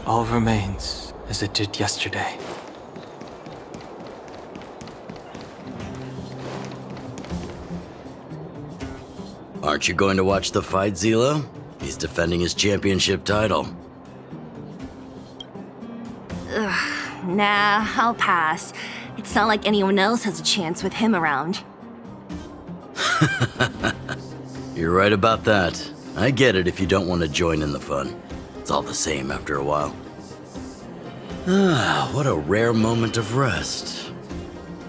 All remains as it did yesterday. Aren't you going to watch the fight, Seele? He's defending his championship title. Nah, I'll pass. It's not like anyone else has a chance with him around. You're right about that. I get it if you don't want to join in the fun. It's all the same after a while. Ah, what a rare moment of rest.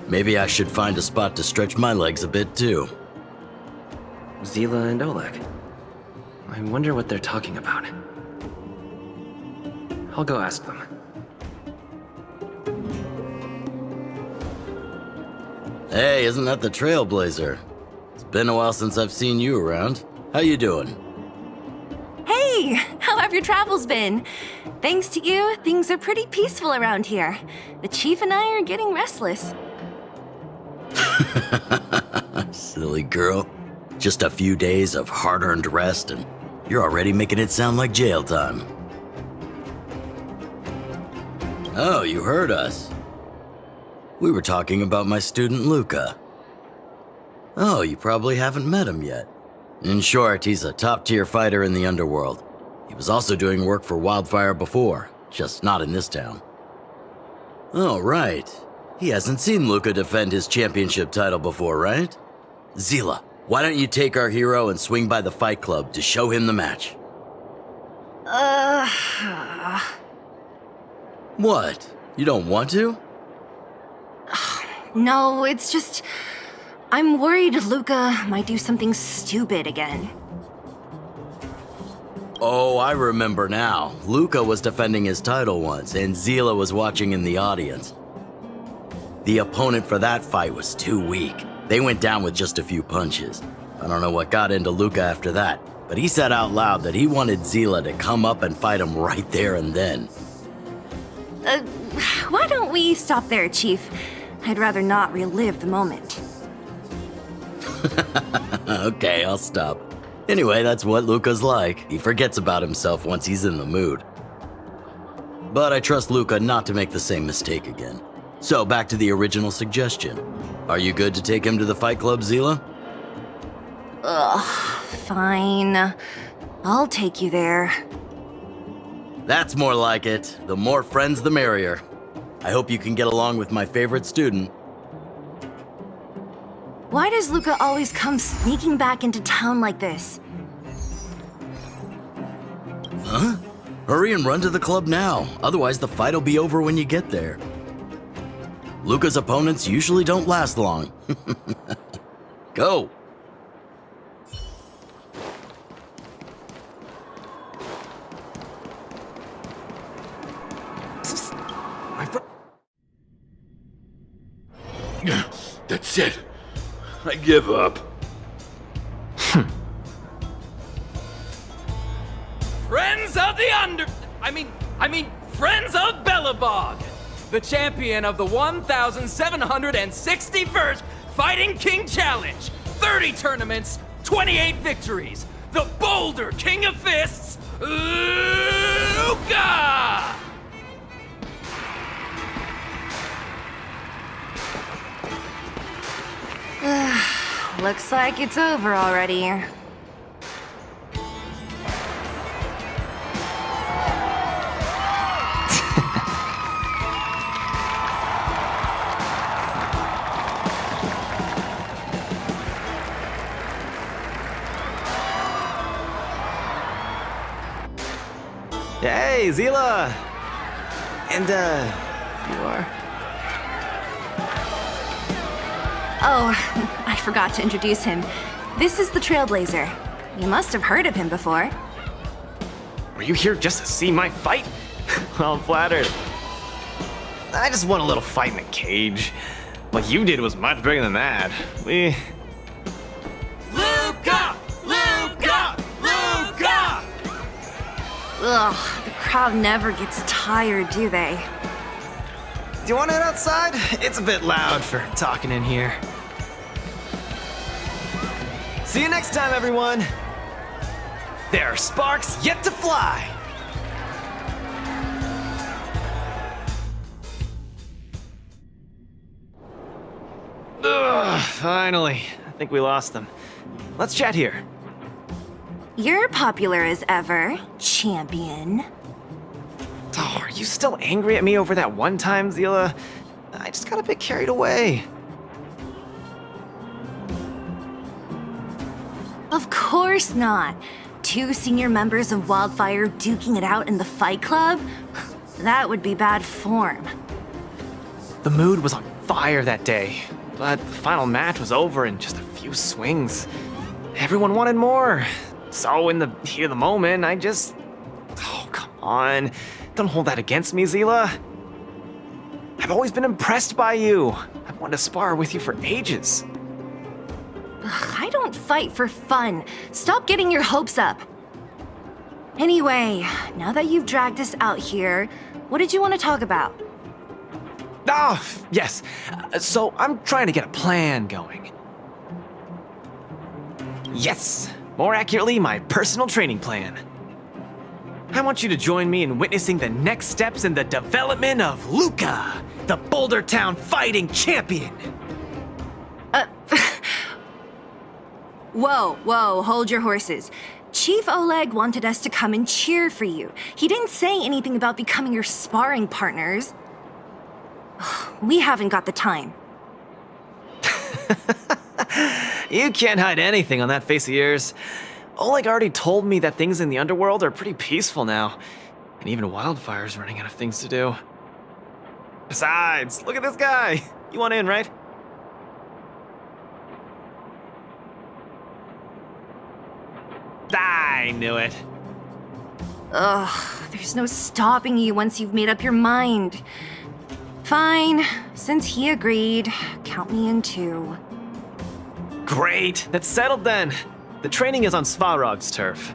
Maybe I should find a spot to stretch my legs a bit too. Seele and Oleg. I wonder what they're talking about. I'll go ask them. Hey, isn't that the Trailblazer? It's been a while since I've seen you around. How you doing? Hey, how have your travels been? Thanks to you, things are pretty peaceful around here. The chief and I are getting restless. Silly girl. Just a few days of hard-earned rest and you're already making it sound like jail time. Oh, you heard us. We were talking about my student Luka. Oh, you probably haven't met him yet. In short, he's a top-tier fighter in the underworld. He was also doing work for Wildfire before, just not in this town. Oh, right. He hasn't seen Luka defend his championship title before, right? Seele, why don't you take our hero and swing by the fight club to show him the match? What? You don't want to? No, it's just... I'm worried Luka might do something stupid again. Oh, I remember now. Luka was defending his title once, and Seele was watching in the audience. The opponent for that fight was too weak. They went down with just a few punches. I don't know what got into Luka after that, but he said out loud that he wanted Seele to come up and fight him right there and then. Why don't we stop there, Chief? I'd rather not relive the moment. Okay, I'll stop. Anyway, that's what Luka's like. He forgets about himself once he's in the mood. But I trust Luka not to make the same mistake again. So back to the original suggestion. Are you good to take him to the fight club, Seele? Fine. I'll take you there. That's more like it. The more friends, the merrier. I hope you can get along with my favorite student. Why does Luka always come sneaking back into town like this? Huh? Hurry and run to the club now. Otherwise, the fight'll be over when you get there. Luka's opponents usually don't last long. Go! That's it. I give up. Friends of the Friends of Bellabog, the champion of the 1,761st Fighting King Challenge, 30 tournaments, 28 victories, the Boulder King of Fists, Luka! Looks like it's over already. Hey, Seele! And, you are? Oh, I forgot to introduce him. This is the Trailblazer. You must have heard of him before. Were you here just to see my fight? Well, I'm flattered. I just won a little fight in a cage. What you did was much bigger than that. Luka! Luka! Luka! Ugh, the crowd never gets tired, do they? Do you want to head outside? It's a bit loud for talking in here. See you next time, everyone. There are sparks yet to fly. Ugh, finally. I think we lost them. Let's chat here. You're popular as ever, champion. Oh, are you still angry at me over that one time, Seele? I just got a bit carried away. Of course not. 2 senior members of Wildfire duking it out in the Fight Club? That would be bad form. The mood was on fire that day, but the final match was over in just a few swings. Everyone wanted more. So in the heat of the moment, I just... Oh, come on. Don't hold that against me, Seele. I've always been impressed by you. I've wanted to spar with you for ages. I don't fight for fun. Stop getting your hopes up. Anyway, now that you've dragged us out here, what did you want to talk about? Oh, yes. So I'm trying to get a plan going. Yes. More accurately, my personal training plan. I want you to join me in witnessing the next steps in the development of Luka, the Boulder Town fighting champion. Whoa, hold your horses. Chief Oleg wanted us to come and cheer for you. He didn't say anything about becoming your sparring partners. We haven't got the time. You can't hide anything on that face of yours. Oleg already told me that things in the underworld are pretty peaceful now, and even Wildfire's running out of things to do. Besides, look at this guy. You want in, right? I knew it. Ugh, there's no stopping you once you've made up your mind. Fine, since he agreed, count me in too. Great, that's settled then. The training is on Svarog's turf.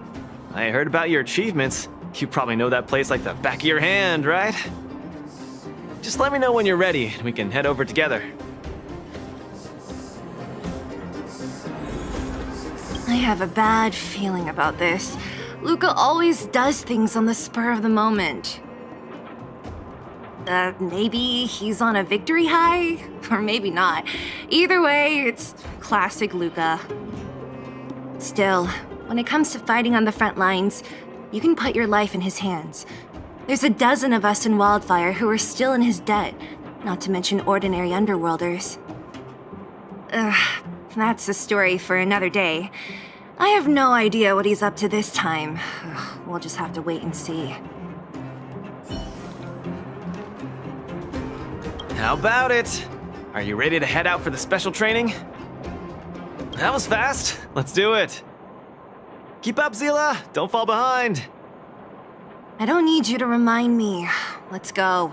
I heard about your achievements. You probably know that place like the back of your hand, right? Just let me know when you're ready and we can head over together. I have a bad feeling about this. Luka always does things on the spur of the moment. Maybe he's on a victory high? Or maybe not. Either way, it's classic Luka. Still, when it comes to fighting on the front lines, you can put your life in his hands. There's a dozen of us in Wildfire who are still in his debt, not to mention ordinary underworlders. That's a story for another day. I have no idea what he's up to this time. We'll just have to wait and see. How about it? Are you ready to head out for the special training? That was fast. Let's do it. Keep up, Seele. Don't fall behind. I don't need you to remind me. Let's go.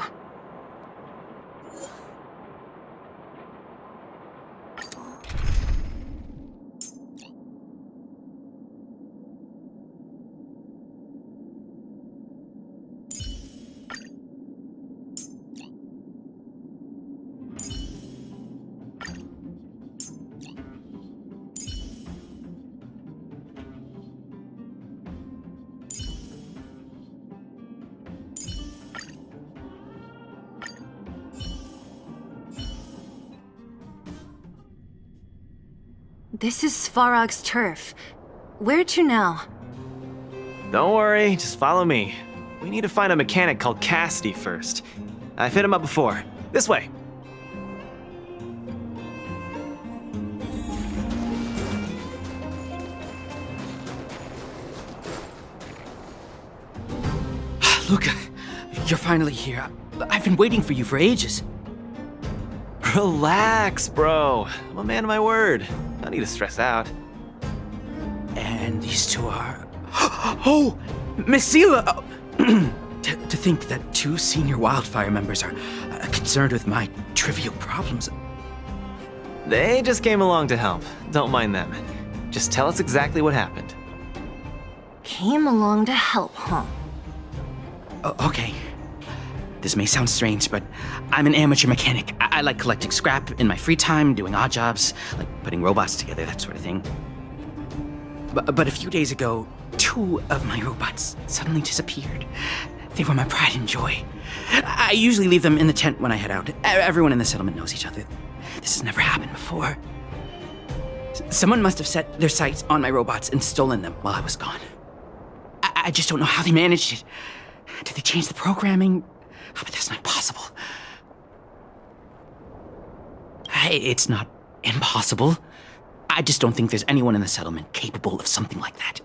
This is Svarog's turf. Where to now? Don't worry, just follow me. We need to find a mechanic called Cassidy first. I've hit him up before. This way. Luka, you're finally here. I've been waiting for you for ages. Relax, bro. I'm a man of my word. No need to stress out. And these two are... Oh! Miss Seele! To think that 2 senior Wildfire members are concerned with my trivial problems. They just came along to help. Don't mind them. Just tell us exactly what happened. Came along to help, huh? Okay. This may sound strange, but I'm an amateur mechanic. I like collecting scrap in my free time, doing odd jobs, like putting robots together, that sort of thing. But a few days ago, 2 of my robots suddenly disappeared. They were my pride and joy. I usually leave them in the tent when I head out. Everyone in the settlement knows each other. This has never happened before. Someone must have set their sights on my robots and stolen them while I was gone. I just don't know how they managed it. Did they change the programming? Oh, but that's not possible. It's not impossible. I just don't think there's anyone in the settlement capable of something like that.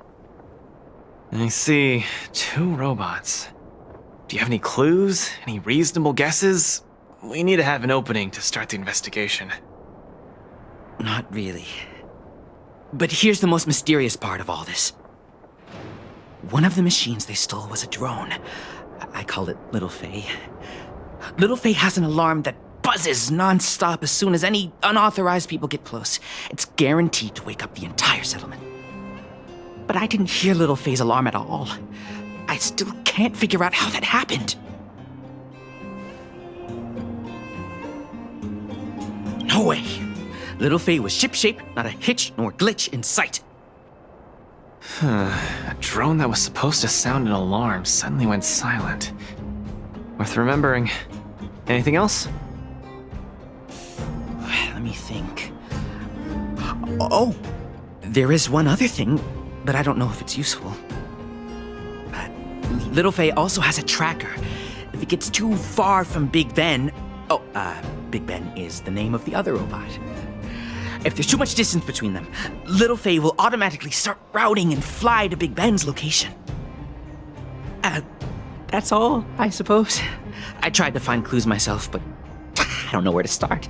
I see. 2 robots. Do you have any clues? Any reasonable guesses? We need to have an opening to start the investigation. Not really. But here's the most mysterious part of all this. One of the machines they stole was a drone. I call it Little Faye. Little Faye has an alarm that buzzes non-stop as soon as any unauthorized people get close. It's guaranteed to wake up the entire settlement. But I didn't hear Little Faye's alarm at all. I still can't figure out how that happened. No way. Little Faye was ship-shape, not a hitch nor glitch in sight. A drone that was supposed to sound an alarm suddenly went silent. Worth remembering. Anything else? Let me think. Oh, there is one other thing, but I don't know if it's useful. Little Faye also has a tracker. If it gets too far from Big Ben... Big Ben is the name of the other robot. If there's too much distance between them, Little Faye will automatically start routing and fly to Big Ben's location. That's all, I suppose. I tried to find clues myself, but I don't know where to start.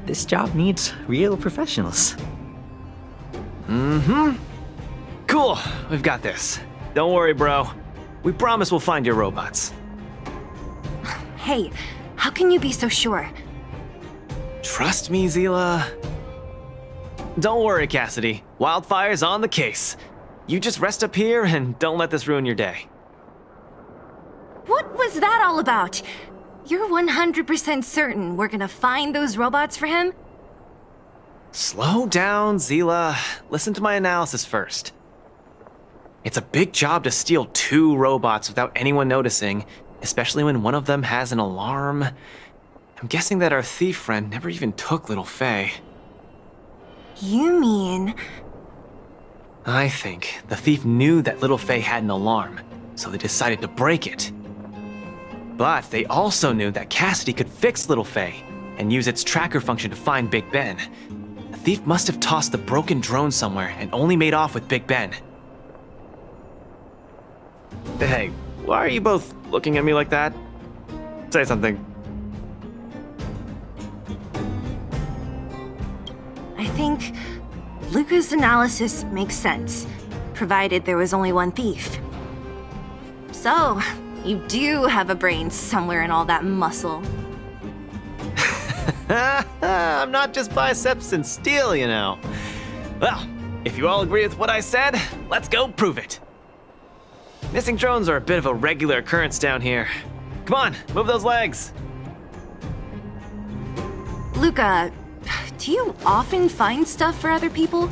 This job needs real professionals. Cool. We've got this. Don't worry, bro. We promise we'll find your robots. Hey, how can you be so sure? Trust me, Seele. Don't worry, Cassidy. Wildfire's on the case. You just rest up here and don't let this ruin your day. What was that all about? You're 100% certain we're gonna find those robots for him? Slow down, Seele. Listen to my analysis first. It's a big job to steal 2 robots without anyone noticing, especially when one of them has an alarm. I'm guessing that our thief friend never even took Little Faye. You mean... I think the thief knew that Little Faye had an alarm, so they decided to break it. But they also knew that Cassidy could fix Little Faye and use its tracker function to find Big Ben. The thief must have tossed the broken drone somewhere and only made off with Big Ben. Hey, why are you both looking at me like that? Say something. I think Luka's analysis makes sense, provided there was only one thief. So, you do have a brain somewhere in all that muscle. I'm not just biceps and steel, you know. Well, if you all agree with what I said, let's go prove it. Missing drones are a bit of a regular occurrence down here. Come on, move those legs. Luka, do you often find stuff for other people?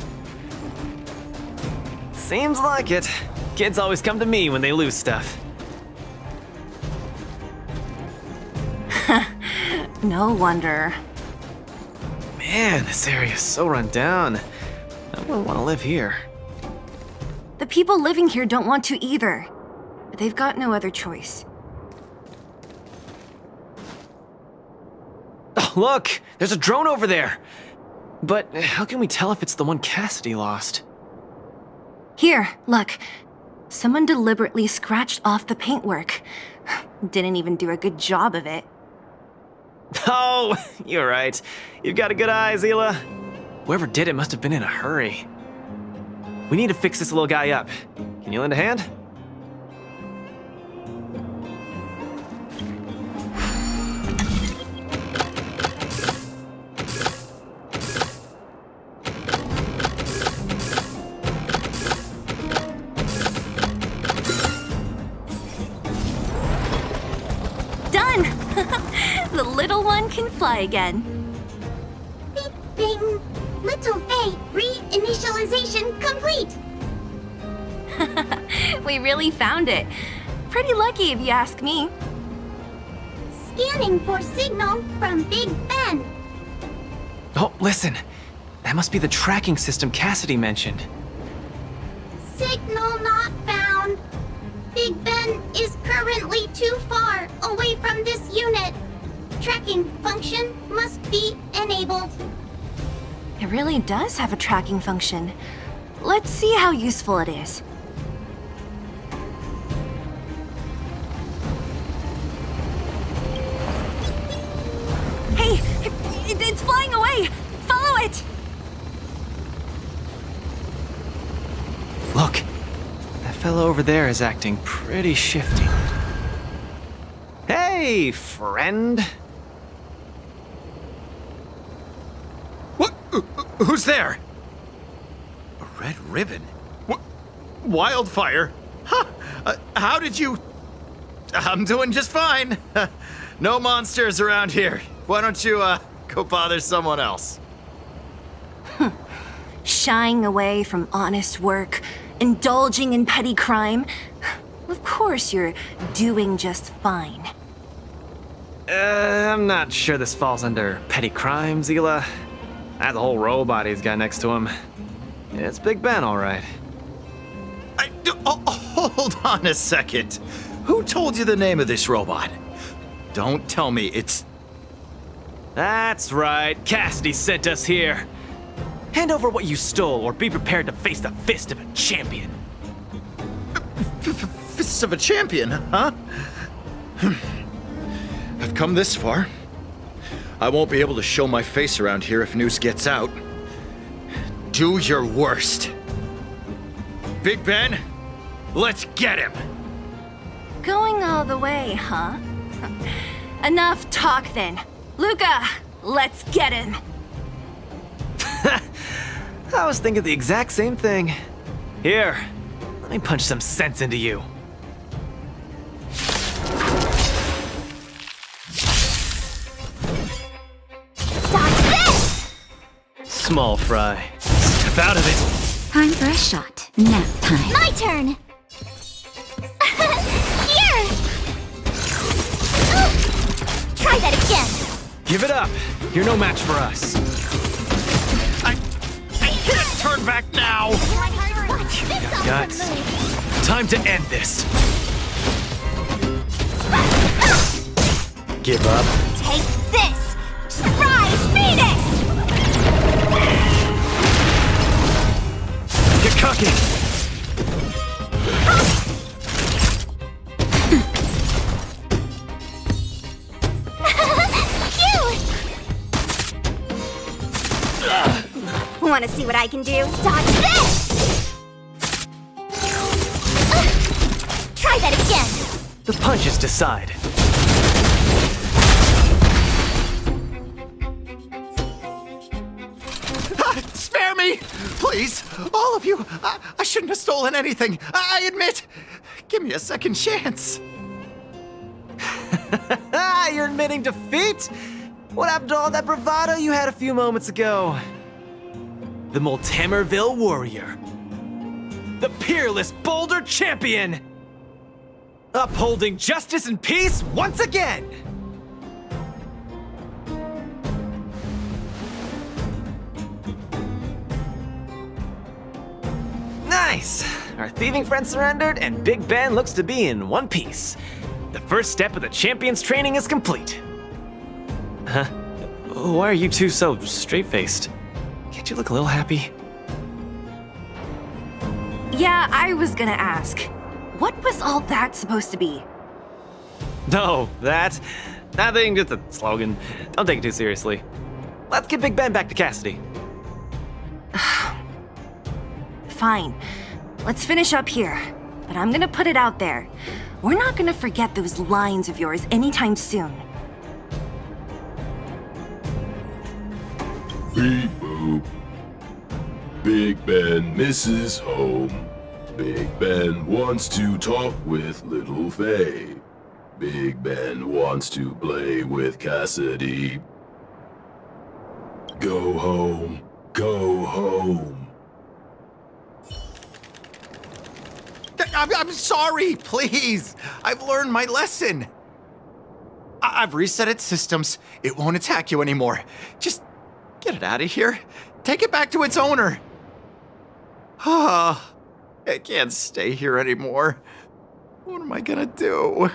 Seems like it. Kids always come to me when they lose stuff. No wonder. Man, this area is so run down. I wouldn't want to live here. The people living here don't want to either. But they've got no other choice. Oh, look! There's a drone over there! But how can we tell if it's the one Cassidy lost? Here, look. Someone deliberately scratched off the paintwork. Didn't even do a good job of it. Oh, you're right. You've got a good eye, Seele. Whoever did it must have been in a hurry. We need to fix this little guy up. Can you lend a hand? Done! The little one can fly again. Bing, bing. Little Faye, reinitialization complete. We really found it. Pretty lucky if you ask me. Scanning for signal from Big Ben. Oh, listen. That must be the tracking system Cassidy mentioned. Signal not found. Big Ben is currently too far away from this unit. Tracking function must be enabled. It really does have a tracking function. Let's see how useful it is. Hey, it's flying away! Follow it! Look, that fellow over there is acting pretty shifty. Hey, friend. What? Who's there? A red ribbon? What? Wildfire? Huh? How did you... I'm doing just fine. No monsters around here. Why don't you, go bother someone else? Shying away from honest work, indulging in petty crime. Of course you're doing just fine. I'm not sure this falls under petty crime, Seele. That whole robot he's got next to him. It's Big Ben, all right. Hold on a second. Who told you the name of this robot? Don't tell me it's... That's right. Cassidy sent us here. Hand over what you stole, or be prepared to face the fist of a champion. Fists of a champion, huh? I've come this far. I won't be able to show my face around here if news gets out. Do your worst. Big Ben, let's get him! Going all the way, huh? Enough talk then. Luka, let's get him! I was thinking the exact same thing. Here, let me punch some sense into you. Dodge this! Small fry. Step out of it. Time for a shot. Nap time. My turn! Here! Try that again! Give it up. You're no match for us. I can't turn back now! Guts. Time to end this. Give up. Take this! Surprise Venus! Get cocky. Want to see what I can do? Dodge this! Try that again! The punches decide. Spare me! Please! All of you! I shouldn't have stolen anything! I admit! Give me a second chance! You're admitting defeat? What happened to all that bravado you had a few moments ago? The Moltammerville Worrior. The Peerless Boulder Champion! Upholding justice and peace once again! Nice! Our thieving friend surrendered, and Big Ben looks to be in one piece. The first step of the champion's training is complete. Huh? Why are you two so straight-faced? Can't you look a little happy? Yeah, I was gonna ask. What was all that supposed to be? No, nothing, just a slogan. Don't take it too seriously. Let's get Big Ben back to Cassidy. Fine. Let's finish up here. But I'm gonna put it out there. We're not gonna forget those lines of yours anytime soon. Beep boop. Big Ben misses home. Big Ben wants to talk with Little Faye. Big Ben wants to play with Cassidy. Go home. Go home. I'm sorry, please. I've learned my lesson. I've reset its systems. It won't attack you anymore. Just Get it out of here. Take it back to its owner. Ah, I can't stay here anymore. What am I gonna do?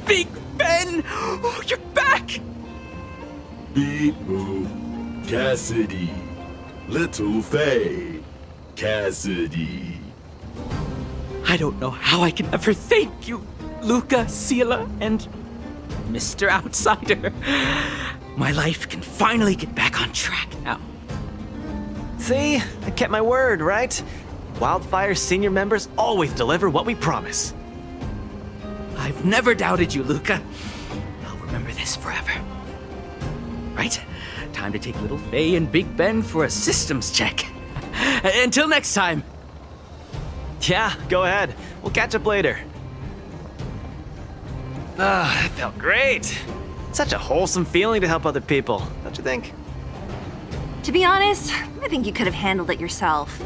Big Ben! Oh, you're back! Beep boop. Cassidy. Little Faye. Cassidy. I don't know how I can ever thank you, Luka, Seele, and Mr. Outsider. My life can finally get back on track now. See? I kept my word, right? Wildfire's senior members always deliver what we promise. I've never doubted you, Luka. I'll remember this forever. Right? Time to take little Faye and Big Ben for a systems check. Until next time. Yeah, go ahead. We'll catch up later. That felt great. Such a wholesome feeling to help other people, don't you think? To be honest, I think you could have handled it yourself.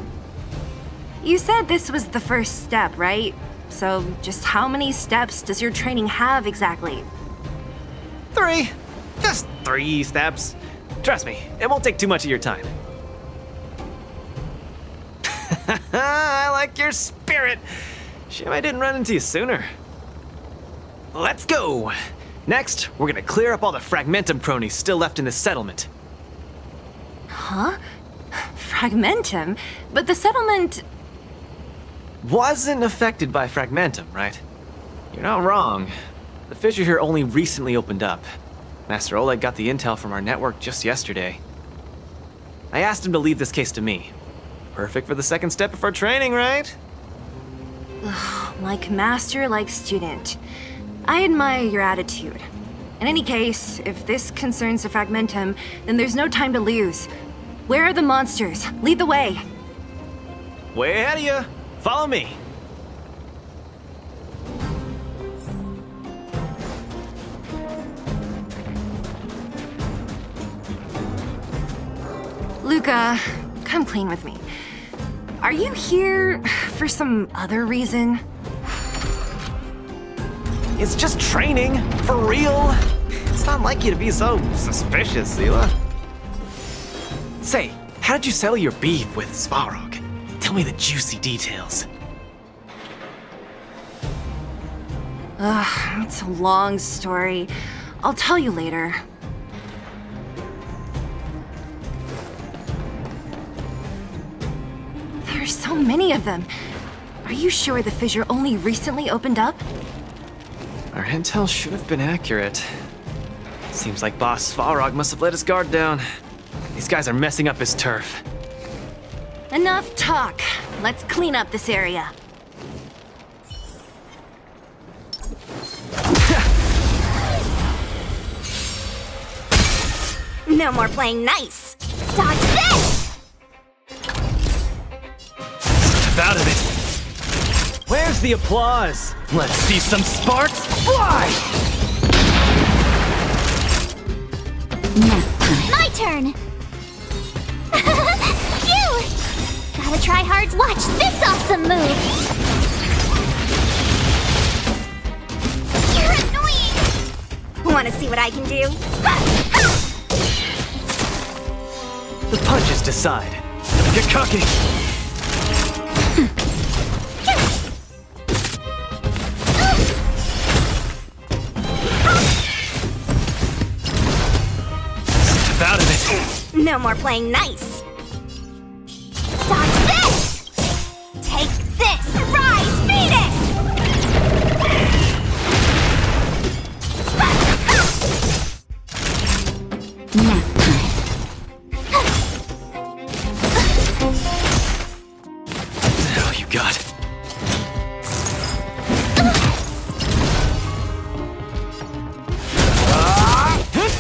You said this was the first step, right? So just how many steps does your training have exactly? 3. Just 3 steps. Trust me, it won't take too much of your time. I like your spirit. Shame I didn't run into you sooner. Let's go. Next, we're gonna clear up all the Fragmentum cronies still left in this settlement. Huh? Fragmentum? But the settlement... Wasn't affected by Fragmentum, right? You're not wrong. The fissure here only recently opened up. Master Oleg got the intel from our network just yesterday. I asked him to leave this case to me. Perfect for the second step of our training, right? Like master, like student. I admire your attitude. In any case, if this concerns the Fragmentum, then there's no time to lose. Where are the monsters? Lead the way. Way ahead of you. Follow me. Luka, come clean with me. Are you here for some other reason? It's just training, for real. It's not like you to be so suspicious, Seele. Say, how did you settle your beef with Svarog? Tell me the juicy details. It's a long story. I'll tell you later. There's so many of them. Are you sure the fissure only recently opened up? Our intel should have been accurate. Seems like Boss Svarog must have let his guard down. These guys are messing up his turf. Enough talk. Let's clean up this area. No more playing nice. Dodge this! Step out of it. Where's the applause? Let's see some sparks fly! My turn! Phew! Gotta try hard to watch this awesome move! You're annoying! Wanna see what I can do? The punches decide. Get cocky! Step out of it! No more playing nice! Dodge this! Take this! Rise, Venus! Nap time. Oh, you got. Dodge this!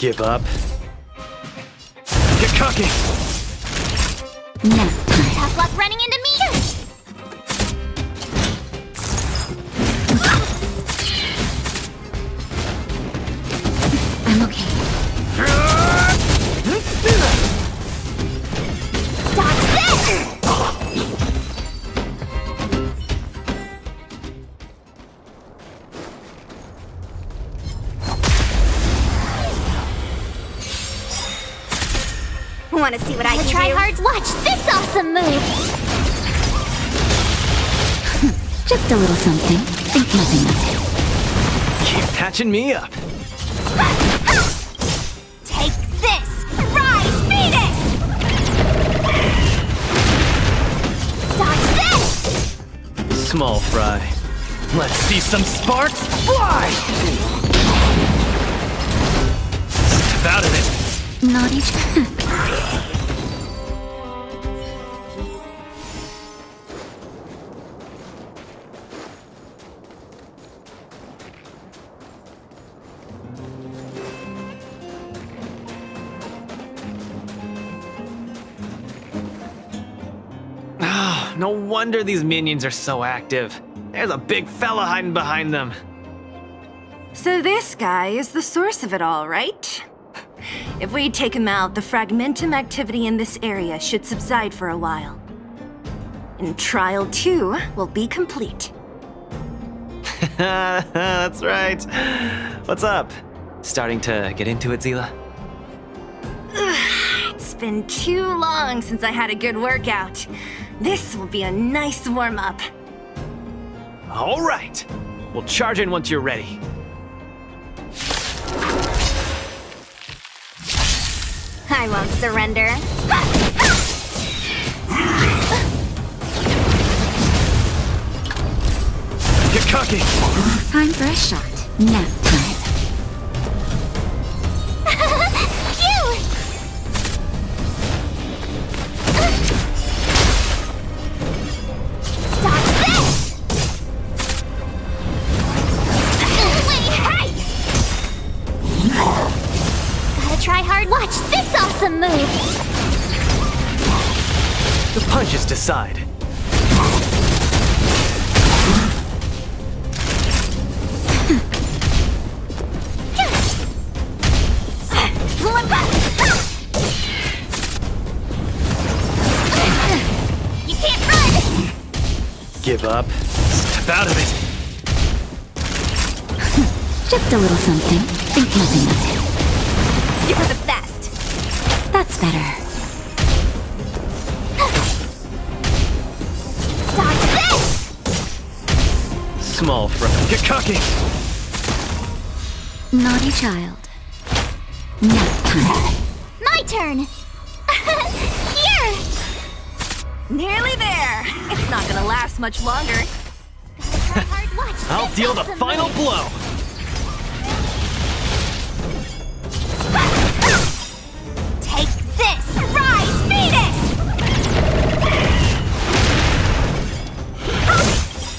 Give up. Get cocky. Nap time. Tough luck running into me! I'm okay. Dodge this! Want to see what I can do? Tryhards, watch this awesome move! Just a little something. Think nothing of it. Keep patching me up. Take this! Rise, Venus! Dodge this! Small fry. Let's see some sparks fly! Step out of it. Not each. No wonder these minions are so active. There's a big fella hiding behind them. So this guy is the source of it all, right? If we take him out, the fragmentum activity in this area should subside for a while. And Trial 2 will be complete. That's right. What's up? Starting to get into it, Seele? It's been too long since I had a good workout. This will be a nice warm-up. All right. We'll charge in once you're ready. I won't surrender. Get cocky. Time for a shot. Nap time. Phew! Dodge this! Wait, hey! Gotta try hard. Watch this awesome move! The punches decide. You can't run! Give up. Step out of it. Just a little something. Think nothing of it. You're the best. That's better. Dodge this! Small fry. Get cocky. Naughty child. Nap time. My turn! Here! Nearly there. It's not gonna last much longer. Try hard. Watch I'll this deal the awesome final move. blow. Take this! Rise, Venus!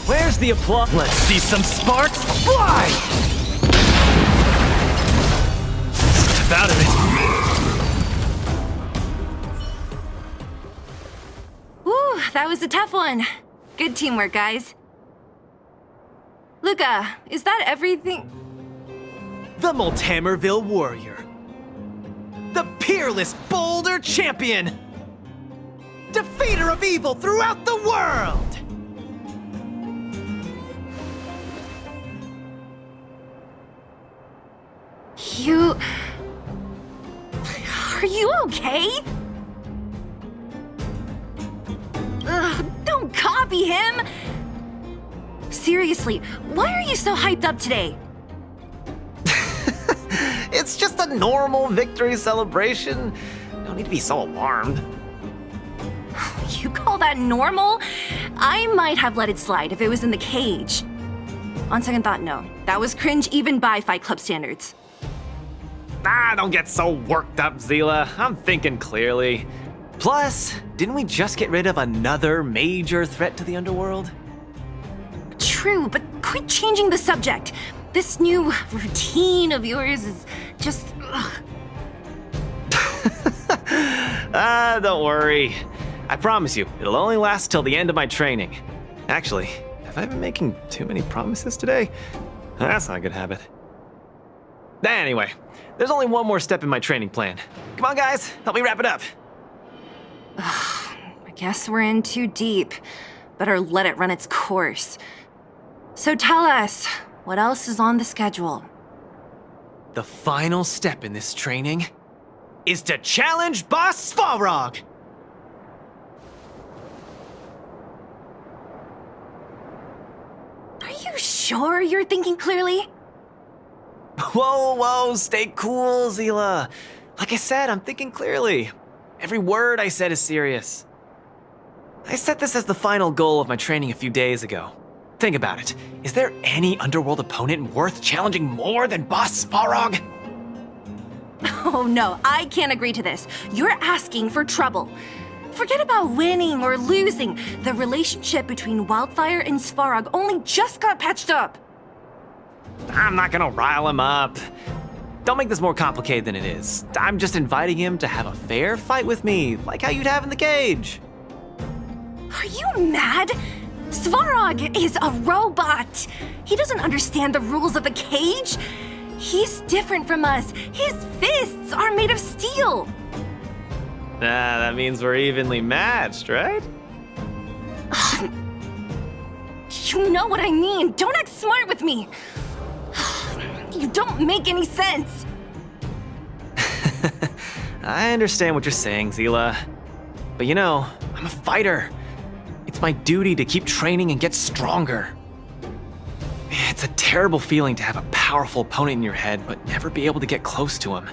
Where's the applause? Let's see some sparks fly! Step out of it. Whew, that was a tough one. Good teamwork, guys. Luka, is that everything? The Moltammerville Worrior. The Peerless Boulder Champion. Defeater of evil throughout the world. You... Are you okay? Ugh, don't copy him! Seriously, why are you so hyped up today? It's just a normal victory celebration. No need to be so alarmed. You call that normal? I might have let it slide if it was in the cage. On second thought, no. That was cringe even by Fight Club standards. Don't get so worked up, Seele. I'm thinking clearly. Plus, didn't we just get rid of another major threat to the underworld? True, but quit changing the subject. This new routine of yours is just... Ugh. Don't worry. I promise you, it'll only last till the end of my training. Actually, have I been making too many promises today? That's not a good habit. Anyway, there's only one more step in my training plan. Come on, guys, help me wrap it up. I guess we're in too deep. Better let it run its course. So tell us, what else is on the schedule? The final step in this training is to challenge Boss Svarog! Are you sure you're thinking clearly? Whoa, stay cool, Seele. Like I said, I'm thinking clearly. Every word I said is serious. I set this as the final goal of my training a few days ago. Think about it. Is there any underworld opponent worth challenging more than Boss Svarog? Oh no, I can't agree to this. You're asking for trouble. Forget about winning or losing. The relationship between Wildfire and Svarog only just got patched up. I'm not gonna rile him up. Don't make this more complicated than it is. I'm just inviting him to have a fair fight with me, like how you'd have in the cage. Are you mad? Svarog is a robot. He doesn't understand the rules of the cage. He's different from us. His fists are made of steel. That means we're evenly matched, right? You know what I mean. Don't act smart with me. You don't make any sense. I understand what you're saying, Seele. But you know, I'm a fighter. It's my duty to keep training and get stronger. It's a terrible feeling to have a powerful opponent in your head, but never be able to get close to him.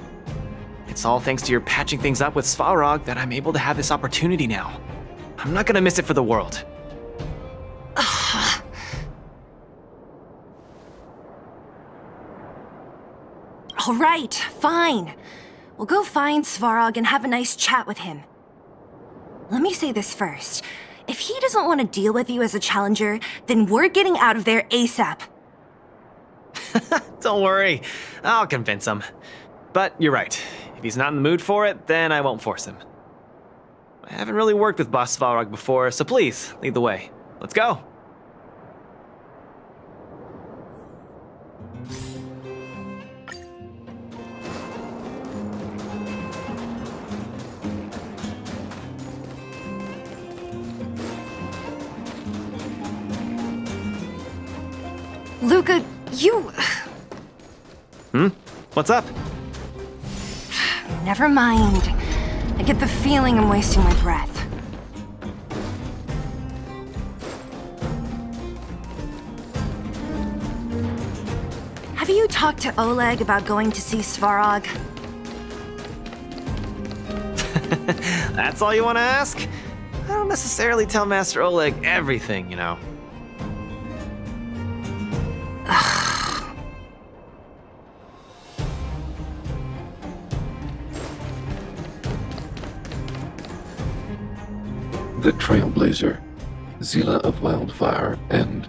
It's all thanks to your patching things up with Svarog that I'm able to have this opportunity now. I'm not gonna miss it for the world. All right, fine. We'll go find Svarog and have a nice chat with him. Let me say this first. If he doesn't want to deal with you as a challenger, then we're getting out of there ASAP. Don't worry, I'll convince him. But you're right. If he's not in the mood for it, then I won't force him. I haven't really worked with Boss Svarog before, so please, lead the way. Let's go. Luka, you... What's up? Never mind. I get the feeling I'm wasting my breath. Have you talked to Oleg about going to see Svarog? That's all you want to ask? I don't necessarily tell Master Oleg everything, you know. The Trailblazer, Seele of Wildfire, and...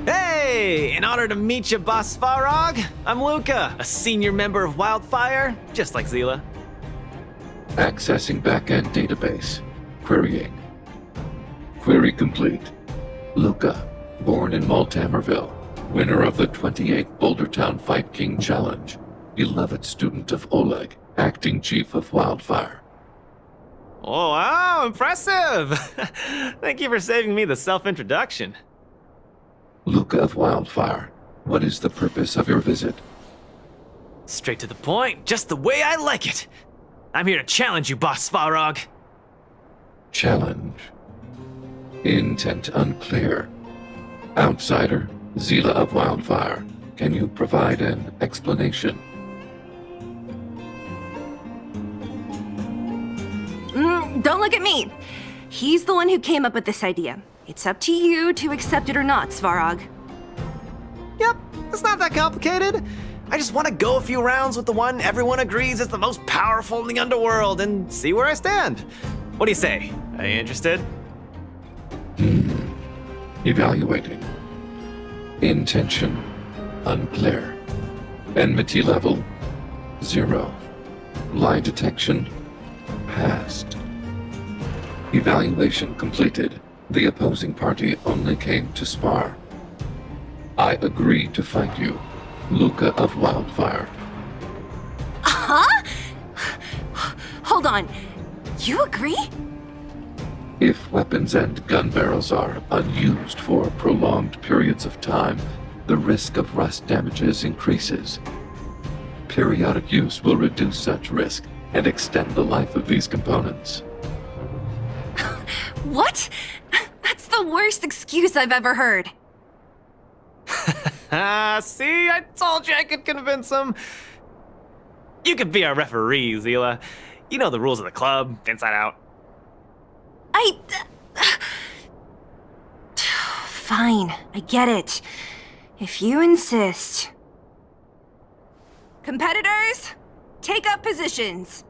Hey! In honor to meet you, Boss Svarog, I'm Luka, a senior member of Wildfire, just like Seele. Accessing backend database. Querying. Query complete. Luka, born in Moltammerville, winner of the 28th Boulder Town Fight King Challenge, beloved student of Oleg, acting chief of Wildfire. Oh, wow, impressive! Thank you for saving me the self-introduction. Luka of Wildfire, what is the purpose of your visit? Straight to the point, just the way I like it. I'm here to challenge you, Boss Svarog. Challenge. Intent unclear. Outsider, Seele of Wildfire, can you provide an explanation? Don't look at me. He's the one who came up with this idea. It's up to you to accept it or not, Svarog. Yep, it's not that complicated. I just want to go a few rounds with the one everyone agrees is the most powerful in the underworld and see where I stand. What do you say? Are you interested? Evaluating. Intention unclear. Enmity level 0. Lie detection past. Evaluation completed. The opposing party only came to spar. I agree to fight you, Luka of Wildfire. Huh? Hold on. You agree? If weapons and gun barrels are unused for prolonged periods of time, the risk of rust damages increases. Periodic use will reduce such risk and extend the life of these components. What? That's the worst excuse I've ever heard. See, I told you I could convince him. You could be our referee, Seele. You know the rules of the club, inside out. Fine, I get it. If you insist. Competitors, take up positions.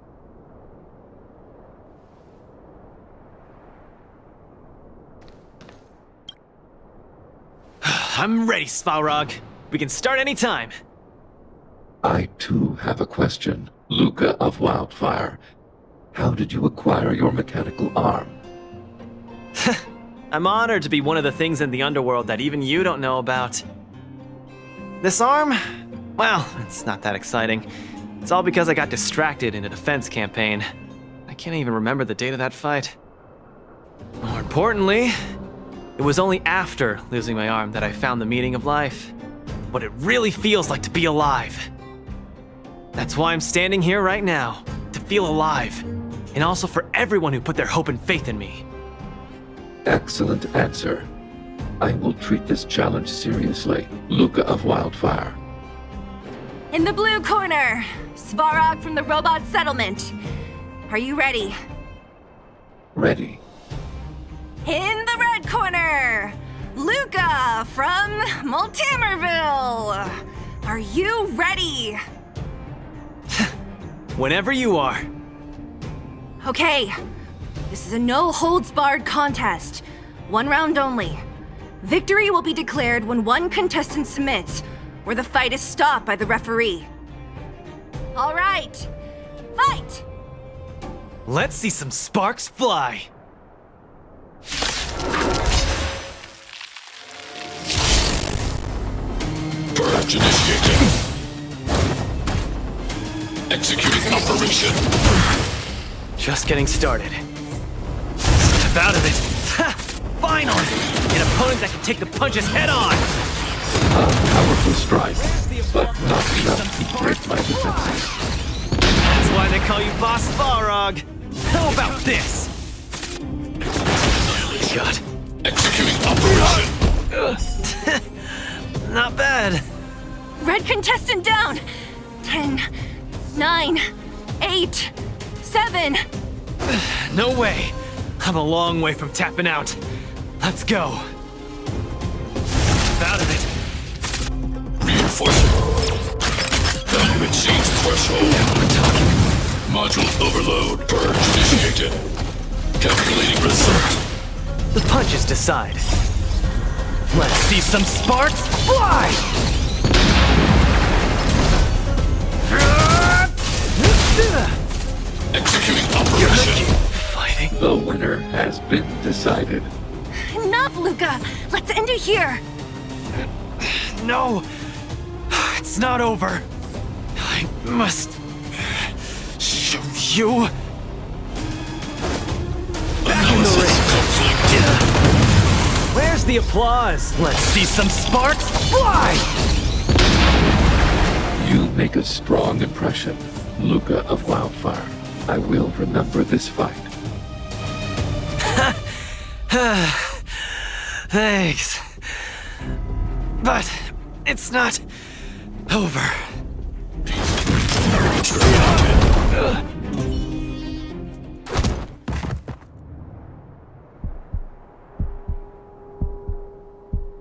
I'm ready, Svarog. We can start any time. I too have a question, Luka of Wildfire. How did you acquire your mechanical arm? I'm honored to be one of the things in the underworld that even you don't know about. This arm? Well, it's not that exciting. It's all because I got distracted in a defense campaign. I can't even remember the date of that fight. More importantly, it was only after losing my arm that I found the meaning of life. What it really feels like to be alive. That's why I'm standing here right now, to feel alive. And also for everyone who put their hope and faith in me. Excellent answer. I will treat this challenge seriously, Luka of Wildfire. In the blue corner, Svarog from the robot settlement. Are you ready? Ready. In the red corner, Luka from Moltammerville. Are you ready? Whenever you are. Okay, this is a no-holds-barred contest. One round only. Victory will be declared when one contestant submits, or the fight is stopped by the referee. All right, fight! Let's see some sparks fly. Purge initiated. Executing operation. Just getting started. Step out of it. Ha! Finally! An opponent that can take the punches head on! A powerful strike, but not enough to break my defenses. That's why they call you Boss Svarog. How about this? God. Executing operation. Not bad. Red contestant down! 10, 9, 8, 7. No way. I'm a long way from tapping out. Let's go. Out of it. Reinforcement. Value exceeds threshold. Module overload. Purge initiated. Calculating result. The punches decide. Let's see some sparks fly! Executing operation. Fighting. The winner has been decided. Enough, Luka! Let's end it here! No! It's not over. I must show you. Back in the ring. Where's the applause? Let's see some sparks fly! You make a strong impression, Luka of Wildfire. I will remember this fight. Thanks. But it's not over.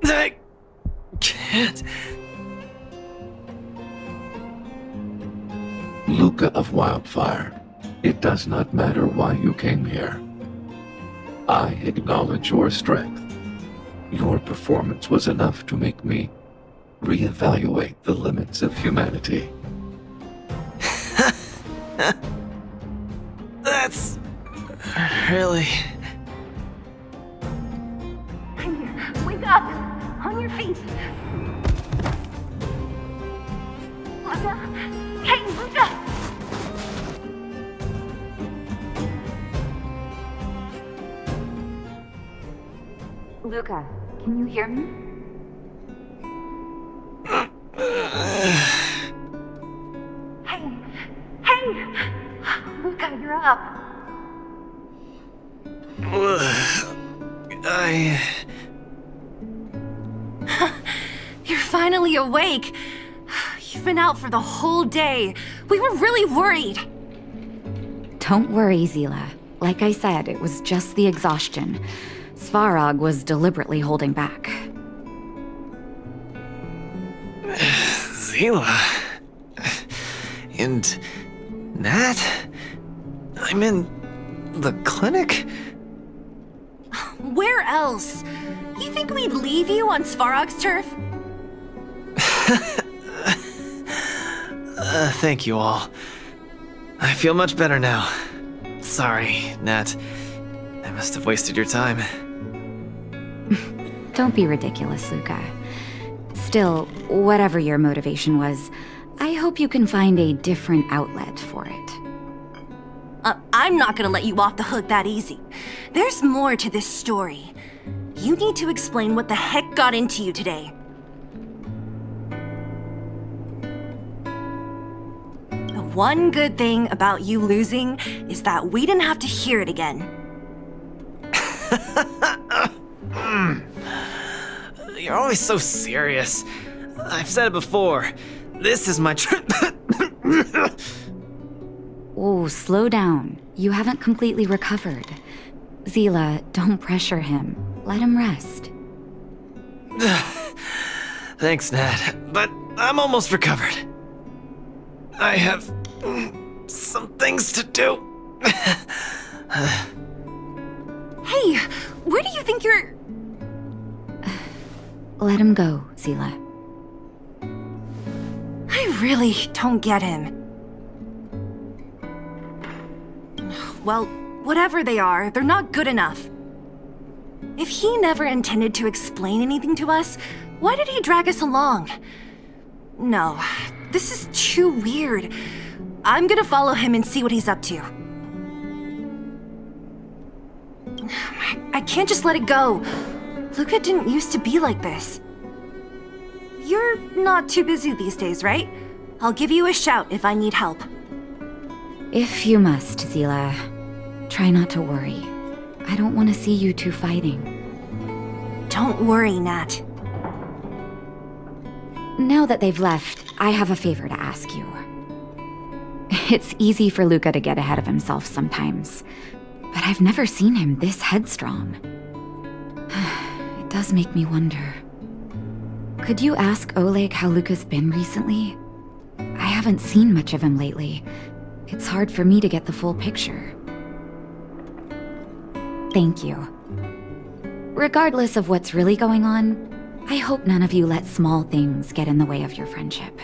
I can't. Luka of Wildfire, it does not matter why you came here. I acknowledge your strength. Your performance was enough to make me reevaluate the limits of humanity. That's Really? Wake up! On your feet! Luka? Hey, Luka! Luka, can you hear me? Hey! Luka, you're up. You're finally awake. You've been out for the whole day. We were really worried. Don't worry, Seele. Like I said, it was just the exhaustion. Svarog was deliberately holding back. Seele. And Nat? I'm in the clinic? Where else? You think we'd leave you on Svarog's turf? Thank you all. I feel much better now. Sorry, Nat. I must have wasted your time. Don't be ridiculous, Luka. Still, whatever your motivation was, I hope you can find a different outlet for it. I'm not gonna let you off the hook that easy. There's more to this story. You need to explain what the heck got into you today. The one good thing about you losing is that we didn't have to hear it again. You're always so serious. I've said it before. This is my Oh, slow down. You haven't completely recovered. Seele, don't pressure him. Let him rest. Thanks, Nat, but I'm almost recovered. I have some things to do. Hey, where do you think you're... Let him go, Seele. I really don't get him. Well, whatever they are, they're not good enough. If he never intended to explain anything to us, why did he drag us along? No, this is too weird. I'm gonna follow him and see what he's up to. I can't just let it go. Luka didn't used to be like this. You're not too busy these days, right? I'll give you a shout if I need help. If you must, Seele. Try not to worry. I don't want to see you two fighting. Don't worry, Nat. Now that they've left, I have a favor to ask you. It's easy for Luka to get ahead of himself sometimes, but I've never seen him this headstrong. It does make me wonder. Could you ask Oleg how Luka's been recently? I haven't seen much of him lately. It's hard for me to get the full picture. Thank you. Regardless of what's really going on, I hope none of you let small things get in the way of your friendship.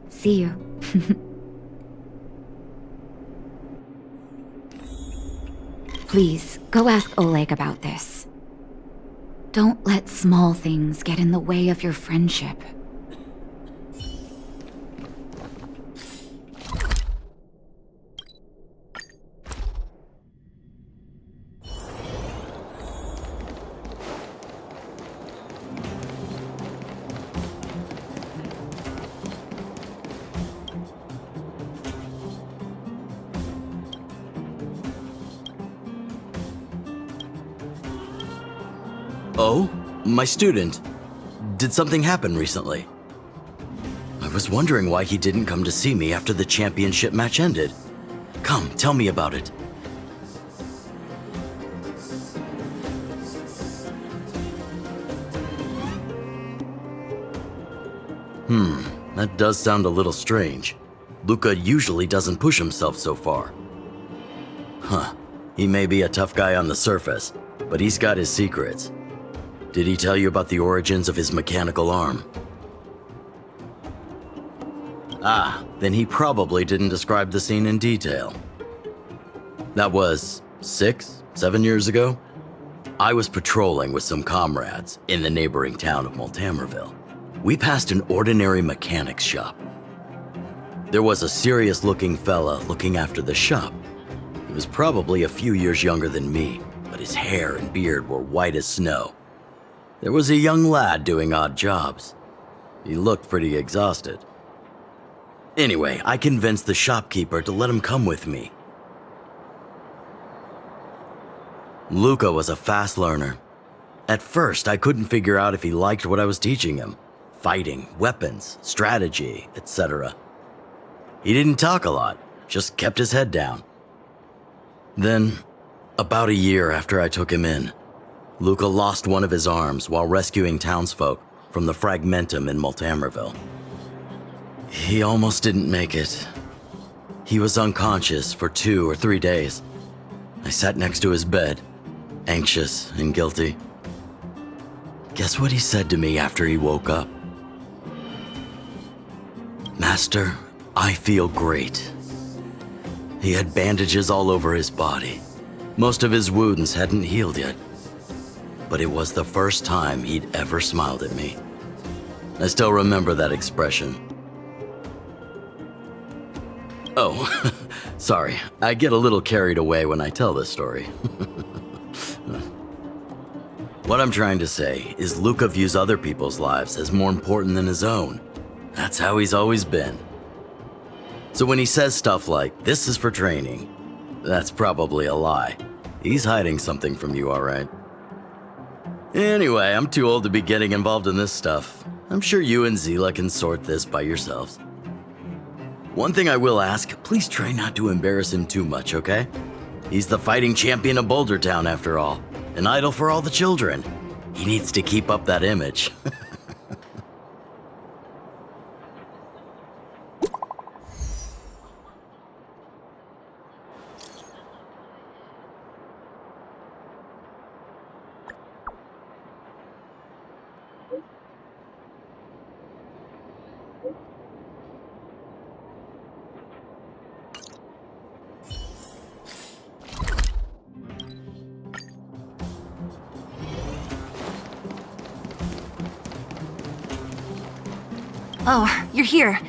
See you. Please, go ask Oleg about this. Don't let small things get in the way of your friendship. Oh? My student. Did something happen recently? I was wondering why he didn't come to see me after the championship match ended. Come, tell me about it. That does sound a little strange. Luka usually doesn't push himself so far. He may be a tough guy on the surface, but he's got his secrets. Did he tell you about the origins of his mechanical arm? Then he probably didn't describe the scene in detail. That was 6, 7 years ago, I was patrolling with some comrades in the neighboring town of Moltammerville. We passed an ordinary mechanic's shop. There was a serious-looking fella looking after the shop. He was probably a few years younger than me, but his hair and beard were white as snow. There was a young lad doing odd jobs. He looked pretty exhausted. Anyway, I convinced the shopkeeper to let him come with me. Luka was a fast learner. At first, I couldn't figure out if he liked what I was teaching him. Fighting, weapons, strategy, etc. He didn't talk a lot, just kept his head down. Then, about a year after I took him in, Luka lost one of his arms while rescuing townsfolk from the Fragmentum in Moltammerville. He almost didn't make it. He was unconscious for 2 or 3 days. I sat next to his bed, anxious and guilty. Guess what he said to me after he woke up? "Master, I feel great." He had bandages all over his body. Most of his wounds hadn't healed yet. But it was the first time he'd ever smiled at me. I still remember that expression. Oh, sorry. I get a little carried away when I tell this story. What I'm trying to say is Luka views other people's lives as more important than his own. That's how he's always been. So when he says stuff like, "This is for training," that's probably a lie. He's hiding something from you, all right? Anyway, I'm too old to be getting involved in this stuff. I'm sure you and Seele can sort this by yourselves. One thing I will ask, please try not to embarrass him too much, okay? He's the fighting champion of Boulder Town, after all. An idol for all the children. He needs to keep up that image. Oh, you're here.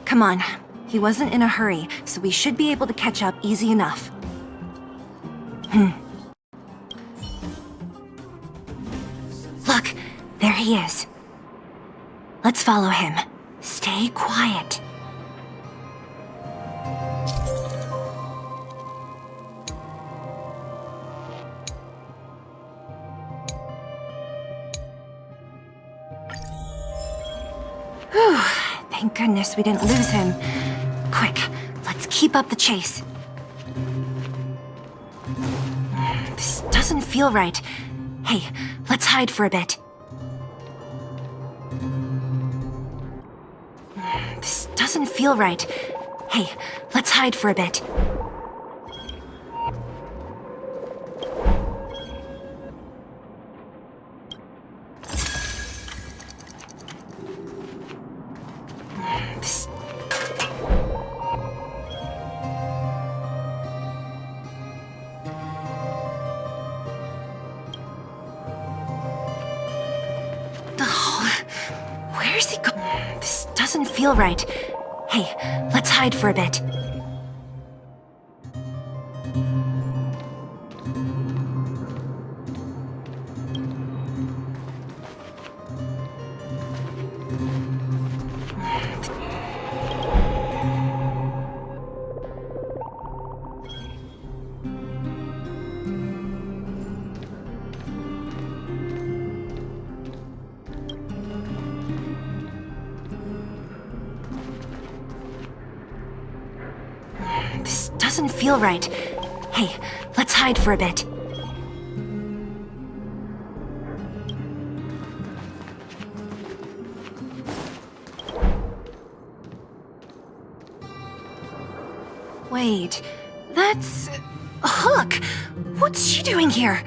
Come on. He wasn't in a hurry, so we should be able to catch up easy enough. Look, there he is. Let's follow him. Stay quiet. Whew, thank goodness we didn't lose him. Quick, let's keep up the chase. This doesn't feel right. Hey, let's hide for a bit. This doesn't feel right. Hey, let's hide for a bit. Where's he going? This doesn't feel right. Hey, let's hide for a bit. This doesn't feel right. Hey, let's hide for a bit. Wait, that's... Hook! What's she doing here?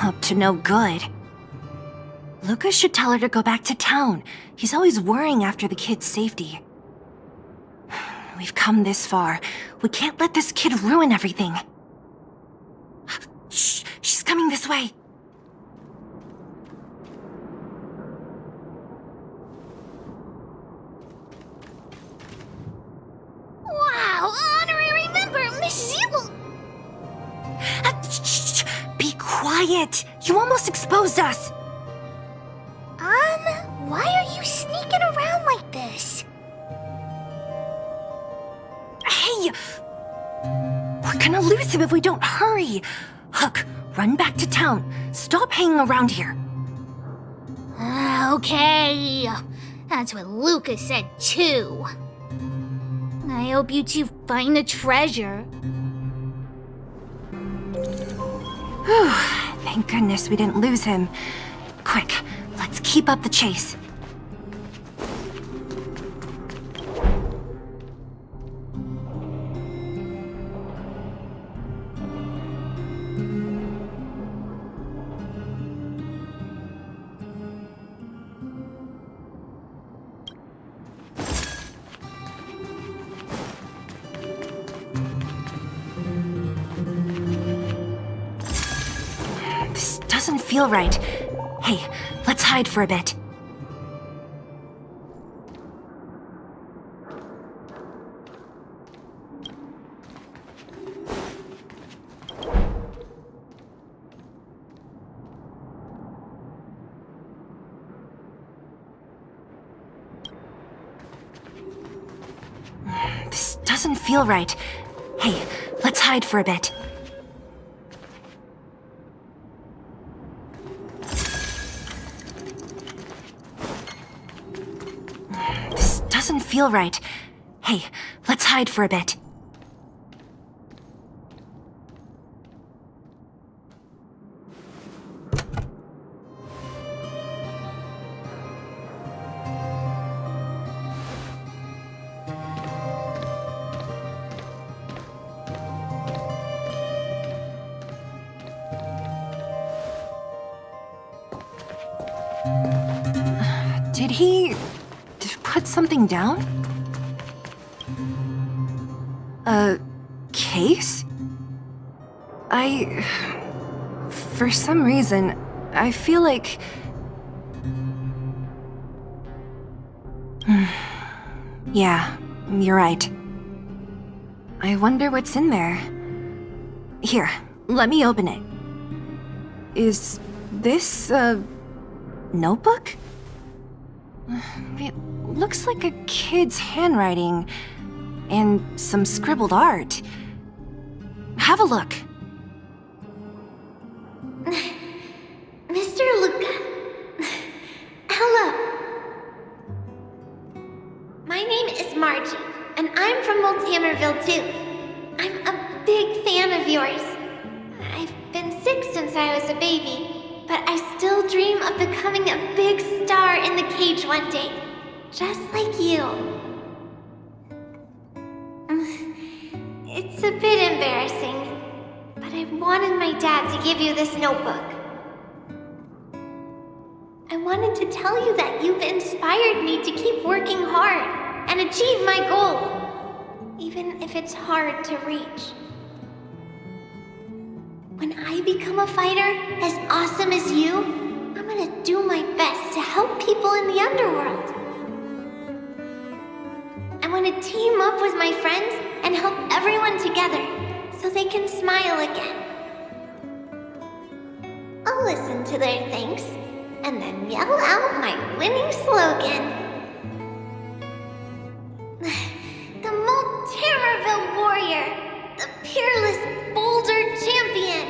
Up to no good. Luka should tell her to go back to town. He's always worrying after the kid's safety. We've come this far. We can't let this kid ruin everything. Shh, she's coming this way. Wow, honorary member, Miss Seele! Shh, be quiet. You almost exposed us. Why are you sneaking around like this? Hey! We're gonna lose him if we don't hurry. Hook, run back to town. Stop hanging around here. Okay. That's what Luka said too. I hope you two find the treasure. Thank goodness we didn't lose him. Quick, let's keep up the chase. Doesn't feel right. Hey, let's hide for a bit. This doesn't feel right. Hey, let's hide for a bit. Doesn't feel right. Hey, let's hide for a bit. Did he put something down? A case? For some reason, I feel like... Yeah, you're right. I wonder what's in there. Here, let me open it. Is this a notebook? It looks like a kid's handwriting and some scribbled art. Have a look. Mr. Luka. Hello. My name is Margie, and I'm from Moltammerville too. I'm a big fan of yours. I've been sick since I was a baby, but I still dream of becoming a big star in the cage one day, just like you. It's a bit embarrassing, but I wanted my dad to give you this notebook. I wanted to tell you that you've inspired me to keep working hard and achieve my goal, even if it's hard to reach. When I become a fighter as awesome as you, I'm gonna do my best to help people in the underworld. I want to team up with my friends and help everyone together so they can smile again. I'll listen to their thanks and then yell out my winning slogan. The Moltammerville Worrior, the Peerless Boulder Champion.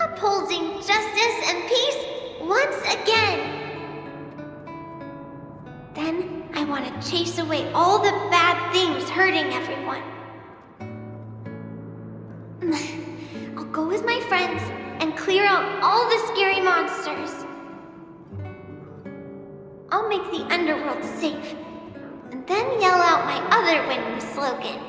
Upholding justice and peace once again. Then I want to chase away all the bad things hurting everyone. I'll go with my friends and clear out all the scary monsters. I'll make the underworld safe, and then yell out my other winning slogan.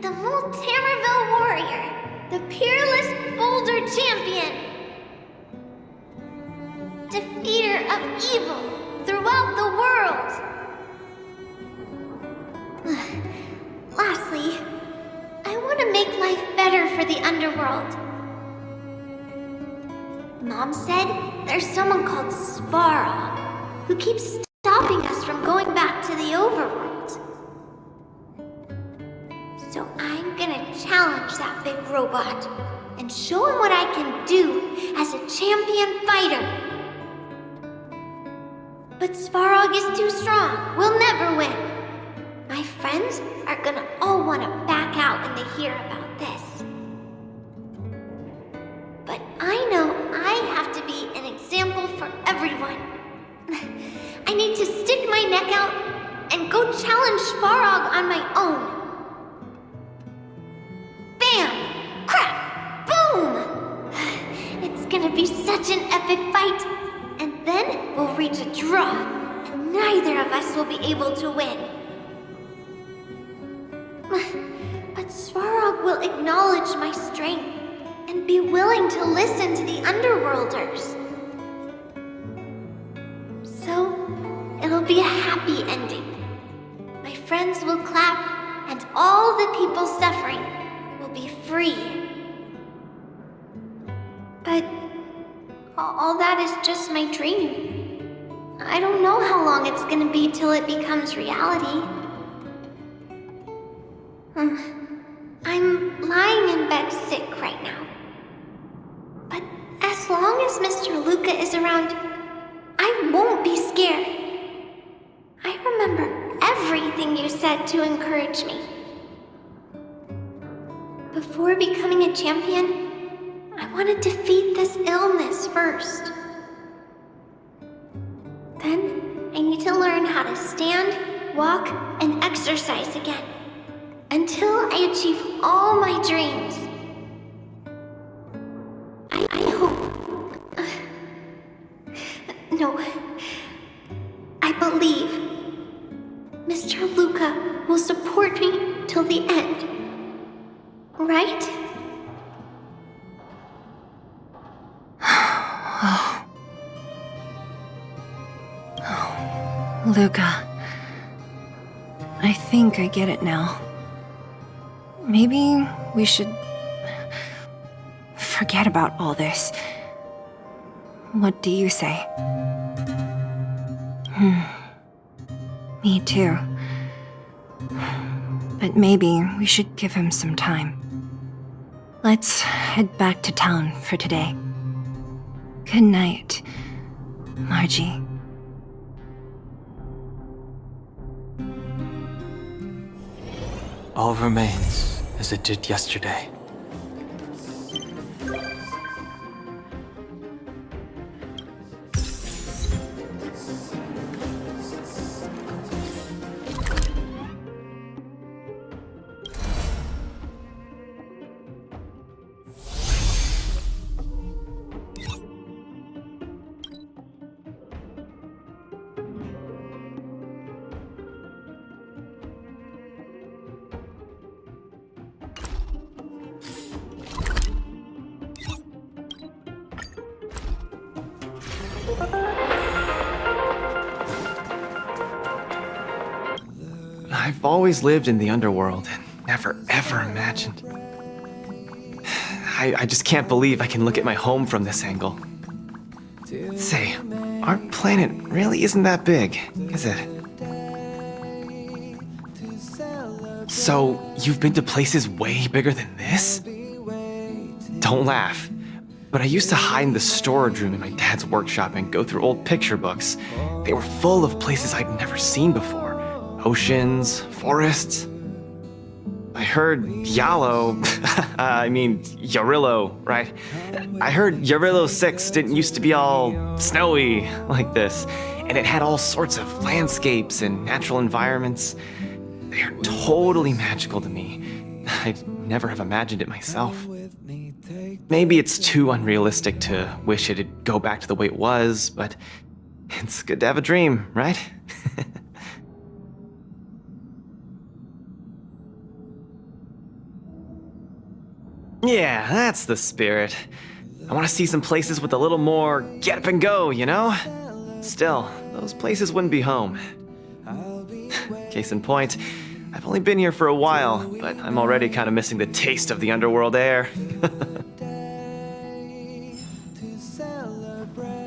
The Moltammerville Worrior, the Peerless Boulder Champion. Defeater of evil throughout the for the underworld. Mom said there's someone called Svarog who keeps stopping us from going back to the overworld. So I'm gonna challenge that big robot and show him what I can do as a champion fighter. But Svarog is too strong. We'll never win. My friends are gonna all want to back out when they hear about this. But I know I have to be an example for everyone. I need to stick my neck out and go challenge Svarog on my own. Bam! Crack! Boom! It's gonna be such an epic fight. And then we'll reach a draw, and neither of us will be able to win. But Svarog will acknowledge my strength and be willing to listen to the Underworlders. So, it'll be a happy ending. My friends will clap, and all the people suffering will be free. But all that is just my dream. I don't know how long it's gonna be till it becomes reality. I'm lying in bed sick right now. But as long as Mr. Luka is around, I won't be scared. I remember everything you said to encourage me. Before becoming a champion, I want to defeat this illness first. Then, I need to learn how to stand, walk, and exercise again. Until I achieve all my dreams. I hope... no. I believe Mr. Luka will support me till the end. Right? Luka. I think I get it now. Maybe we should forget about all this. What do you say? Me too. But maybe we should give him some time. Let's head back to town for today. Good night, Margie. All remains as it did yesterday. I've always lived in the underworld and never ever imagined. I just can't believe I can look at my home from this angle. Say, our planet really isn't that big, is it? So, you've been to places way bigger than this? Don't laugh, but I used to hide in the storage room in my dad's workshop and go through old picture books. They were full of places I'd never seen before. Oceans, forests. I heard Yarillo, right? I heard Yarillo 6 didn't used to be all snowy like this, and it had all sorts of landscapes and natural environments. They are totally magical to me. I'd never have imagined it myself. Maybe it's too unrealistic to wish it'd go back to the way it was, but it's good to have a dream, right? Yeah, that's the spirit. I want to see some places with a little more get up and go, you know? Still, those places wouldn't be home. Case in point, I've only been here for a while, but I'm already kind of missing the taste of the underworld air. To celebrate.